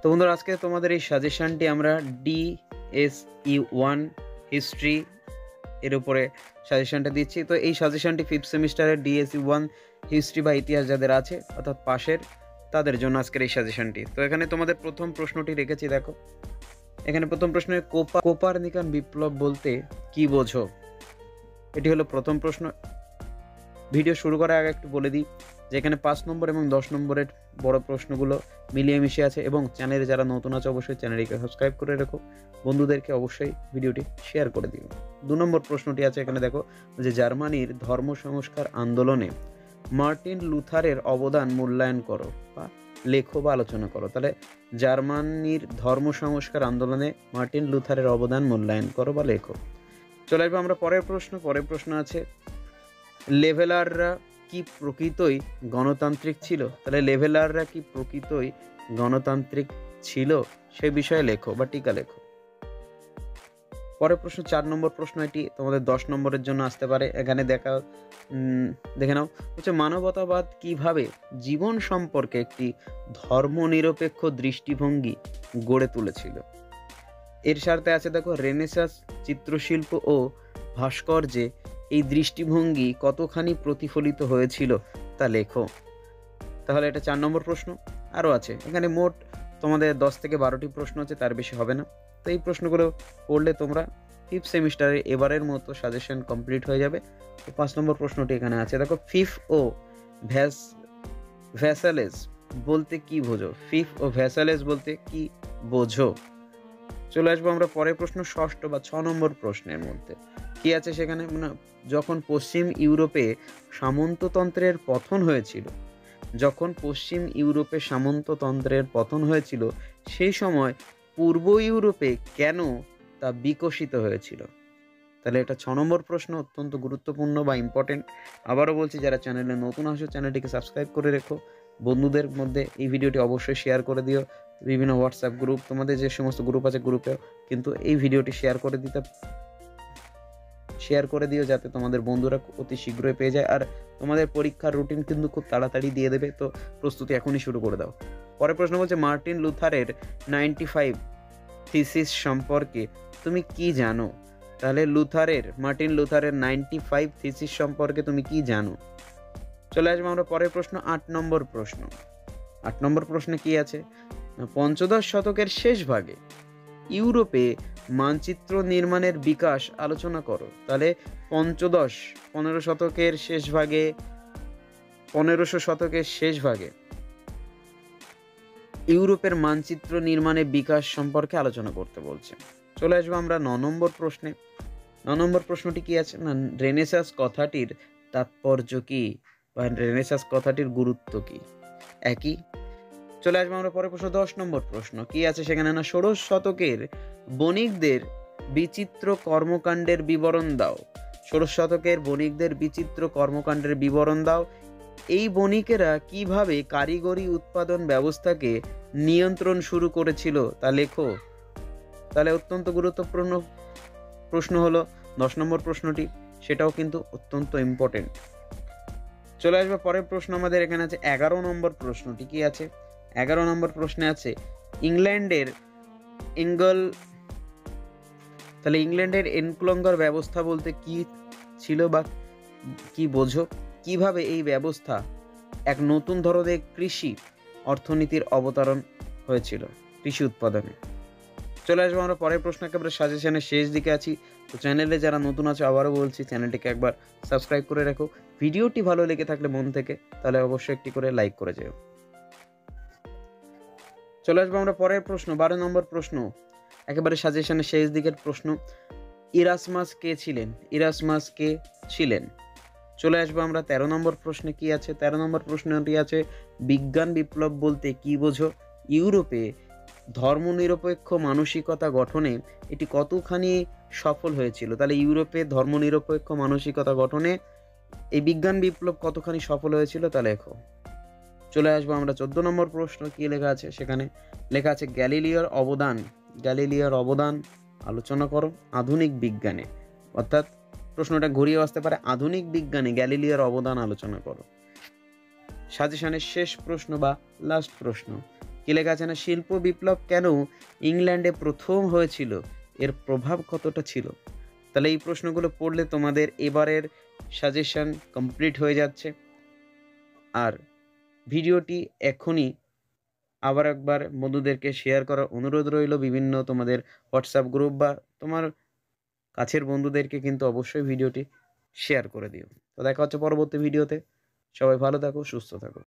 তো বন্ধুরা, আজকে তোমাদের এই সাজেশনটি আমরা DSE1 হিস্ট্রি এর উপরে সাজেশনটা দিচ্ছি। তো এই সাজেশনটি 5th সেমিস্টারের DSE1 হিস্ট্রি বা ইতিহাস যাদের আছে অর্থাৎ পাশের, তাদের জন্য আজকের এই সাজেশনটি। তো এখানে তোমাদের প্রথম প্রশ্নটি রেখেছি, দেখো এখানে প্রথম প্রশ্নে কোপার্নিকান বিপ্লব বলতে কি বোঝো, এটি হলো প্রথম প্রশ্ন। ভিডিও শুরু করার আগে একটু বলে দিই যে এখানে 5 নম্বর এবং 10 নম্বরের বড় প্রশ্নগুলো মিলিয়ে মিশিয়ে আছে, এবং চ্যানেলে যারা নতুন আছে অবশ্যই চ্যানেলটিকে সাবস্ক্রাইব করে রেখো, বন্ধুদেরকে অবশ্যই ভিডিওটি শেয়ার করে দিও। 2 নম্বর প্রশ্নটি আছে এখানে, দেখো যে জার্মানির ধর্ম সংস্কার আন্দোলনে মার্টিন লুথারের অবদান মূল্যায়ন করো বা লেখো বা আলোচনা করো। তাহলে জার্মানির ধর্ম সংস্কার আন্দোলনে মার্টিন লুথারের অবদান মূল্যায়ন করো বা লেখো। চলে আসবো আমরা পরের প্রশ্ন। পরের প্রশ্ন আছে লেভেলাররা কি প্রকৃতই গণতান্ত্রিক ছিল? তাহলে লেভেলাররা কি প্রকৃতই গণতান্ত্রিক ছিল সে বিষয়ে লেখো বা টিকা লেখো। পরের প্রশ্ন 4 নম্বর প্রশ্ন, এটি তোমাদের 10 নম্বরের জন্য আসতে পারে। এখানে দেখে নাও হচ্ছে মানবতাবাদ কিভাবে জীবন সম্পর্কে একটি ধর্মনিরপেক্ষ দৃষ্টিভঙ্গি গড়ে তুলেছিল। এর সাথে আছে দেখো রেনেসাঁস চিত্রশিল্প ও ভাস্কর্যে এই দৃষ্টিভঙ্গি কতখানি প্রতিফলিত হয়েছিল তা লেখো। তাহলে এটা 4 নম্বর প্রশ্ন। আরও আছে এখানে মোট তোমাদের 10 থেকে 12টি প্রশ্ন আছে, তার বেশি হবে না। তো এই প্রশ্নগুলো পড়লে তোমরা 5th সেমিস্টারে এবারের মতো সাজেশন কমপ্লিট হয়ে যাবে। তো 5 নম্বর প্রশ্নটি এখানে আছে, দেখো ফিফ ও ভ্যাসালেস বলতে কি বোঝো? ফিফ ও ভ্যাসালেস বলতে কি বোঝো? চলে আসবো আমরা পরের প্রশ্ন 6 বা 6 নম্বর প্রশ্নের মধ্যে। কি আছে সেখানে, যখন পশ্চিম ইউরোপে সামন্ততন্ত্রের পতন হয়েছিল, সেই সময় পূর্ব ইউরোপে কেন তা বিকশিত হয়েছিল? তাহলে এটা 6 নম্বর প্রশ্ন, অত্যন্ত গুরুত্বপূর্ণ বা ইম্পর্টেন্ট। আবারও বলছি, যারা চ্যানেলে নতুন আসো চ্যানেলটিকে সাবস্ক্রাইব করে রেখো, বন্ধুদের মধ্যে এই ভিডিওটি অবশ্যই শেয়ার করে দিও। বিভিন্ন হোয়াটসঅ্যাপ গ্রুপ, তোমাদের যে সমস্ত গ্রুপ আছে গ্রুপেও কিন্তু এই ভিডিওটি শেয়ার করে দিও যাতে তোমাদের বন্ধুরা অতি শীঘ্রই পেয়ে যায়। আর তোমাদের পরীক্ষার রুটিন কিন্তু খুব তাড়াতাড়ি দিয়ে দেবে, তো প্রস্তুতি এখনই শুরু করে দাও। পরের প্রশ্ন বলছে মার্টিন লুথারের 95 থিসিস সম্পর্কে তুমি কি জানো? তাহলে মার্টিন লুথারের 95 থিসিস সম্পর্কে তুমি কি জানো? চলে আসবো আমরা পরের প্রশ্ন 8 নম্বর প্রশ্ন। 8 নম্বর প্রশ্নে কি আছে, পঞ্চদশ শতকের শেষ ভাগে ইউরোপে মানচিত্র নির্মাণের বিকাশ আলোচনা করো। তাহলে 1500 শতকের শেষ ভাগে ইউরোপের মানচিত্র নির্মাণের বিকাশ সম্পর্কে আলোচনা করতে বলছে। চলে আসবো আমরা 9 নম্বর প্রশ্নে। 9 নম্বর প্রশ্নটি কি আছে না, রেনেসাঁস কথাটির তাৎপর্য কি বা রেনেসাঁস কথাটির গুরুত্ব কি? একই। চলে আসবো আমরা পরের প্রশ্ন 10 নম্বর প্রশ্ন। কি আছে সেখানে না, ষোড়শ শতকের বণিকদের বিচিত্র কর্মকাণ্ডের বিবরণ দাও। ষোড়শ শতকের বণিকদের বিচিত্র কর্মকাণ্ডের বিবরণ দাও। এই বণিকেরা কিভাবে কারিগরি উৎপাদন ব্যবস্থাকে নিয়ন্ত্রণ শুরু করেছিল তা লেখো। তাহলে অত্যন্ত গুরুত্বপূর্ণ প্রশ্ন হলো 10 নম্বর প্রশ্নটি, সেটাও কিন্তু অত্যন্ত ইম্পর্টেন্ট। চলে আসবে পরের প্রশ্ন, আমাদের এখানে আছে 11 নম্বর প্রশ্নটি। কি আছে 11 নম্বর প্রশ্নে আছে ইংল্যান্ডের এনক্লঙ্গার ব্যবস্থা বলতে কি ছিল বা কি বোঝো? কিভাবে এই ব্যবস্থা এক নতুন ধরনের কৃষি অর্থনীতির অবতরণ হয়েছিল কৃষি উৎপাদনে। চলে আসবো আমরা পরের প্রশ্ন, একেবারে সাজেশনের শেষ দিকে আছি। তো চ্যানেলে যারা নতুন আছে আবারও বলছি, চ্যানেলটিকে একবার সাবস্ক্রাইব করে রাখো। ভিডিওটি ভালো লেগে থাকলে মন থেকে তাহলে অবশ্যই একটি করে লাইক করে যেও। চলে আসবো আমরা পরের প্রশ্ন 12 নম্বর প্রশ্ন, একেবারে সাজেশনের শেষ দিকের প্রশ্ন। ইরাসমাস কে ছিলেন? চলে আসবো আমরা 13 নম্বর প্রশ্নে। কি আছে 13 নম্বর প্রশ্নটি আছে বিজ্ঞান বিপ্লব বলতে কি বোঝো? ইউরোপে ধর্মনিরপেক্ষ মানসিকতা গঠনে এটি কতখানি সফল হয়েছিল? তাহলে ইউরোপে ধর্মনিরপেক্ষ মানসিকতা গঠনে এই বিজ্ঞান বিপ্লব কতখানি সফল হয়েছিল তা লেখো। চলে আসবো আমরা 14 নম্বর প্রশ্ন। কি লেখা আছে সেখানে, লেখা আছে গ্যালিলিওর অবদান আলোচনা করো আধুনিক বিজ্ঞানে। অর্থাৎ প্রশ্নটা ঘুরিয়ে আসতে পারে, আধুনিক বিজ্ঞানে গ্যালিলিওর অবদান আলোচনা করো। সাজেশনের শেষ প্রশ্ন বা লাস্ট প্রশ্ন, কী লেখা আছে না, শিল্প বিপ্লব কেন ইংল্যান্ডে প্রথম হয়েছিল, এর প্রভাব কতটা ছিল। তাহলে এই প্রশ্নগুলো পড়লে তোমাদের এবারের সাজেশন কমপ্লিট হয়ে যাচ্ছে। আর ভিডিওটি এখনই আবার একবার বন্ধুদেরকে শেয়ার করার অনুরোধ রইল, বিভিন্ন তোমাদের হোয়াটসঅ্যাপ গ্রুপ বা তোমার কাছের বন্ধুদেরকে কিন্তু অবশ্যই ভিডিওটি শেয়ার করে দিও। তো দেখা হচ্ছে পরবর্তী ভিডিওতে। সবাই ভালো থাকো, সুস্থ থাকো।